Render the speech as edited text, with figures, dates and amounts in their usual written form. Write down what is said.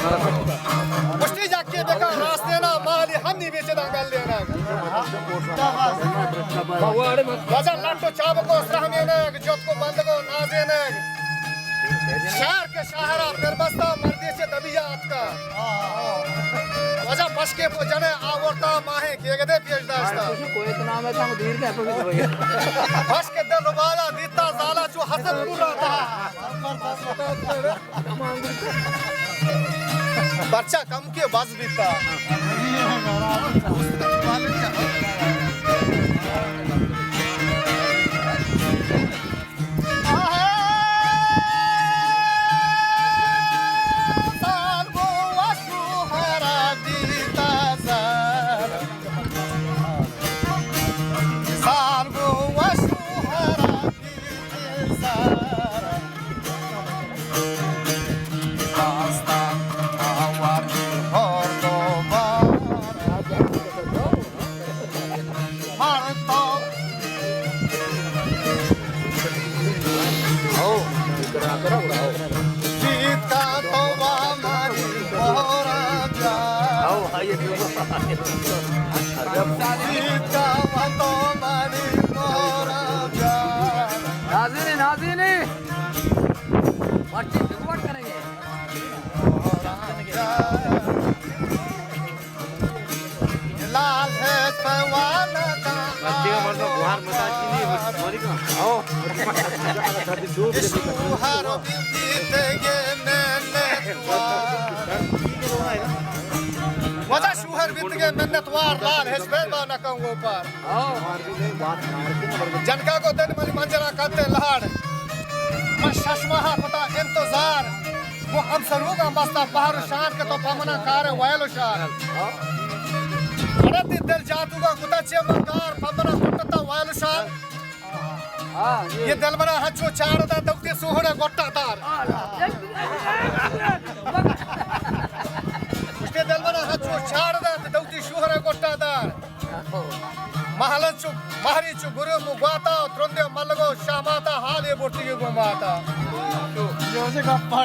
मुश्ती जाके देखा रास्ते ना माली हम नहीं बेचे दांगल लेना वजन लाटो चाब को सहमे ने जोत को बंद को नाजे ने शहर के शहरा फिरबस्ता मर्दी से दबियात का वजह बस के जने आवरता माहे के गदे पेश दास्ता कोई तो नाम है तो धीर के बस के दिल रुबाला दीता जाला जो हसद पूरा था बच्चा कम के बस बीता नाज़रीन पार्टी शुरुआत करेंगे लाल है सवाना का बच्चे का मतलब गुहार मताची नहीं मोरी का आओ सुहार बीतेंगे मैंने वजह सुहर बीतेंगे मिन्नतवार लाल है सवेदा न कहूँ ऊपर जनका को दिन मनी मंजरा करते लाड़ मैं शशमाहा पता इंतजार वो हम सरूगा मस्ता बाहर शान के तो पमना कार वायलो शान अरे दिल जातूगा कुता चे मंगार पमना कुटता वायलो शान ये दिल बना हचो चाड़दा दौती सुहड़ा गोट्टा तार उसके दिल बना हचो चाड़दा दौती सुहड़ा गोट्टा तार महलचु महरीचु गुरु मुगाता त्रोंदे मलगो शामाता हाले बोटी के गुमाता योजे गप्पा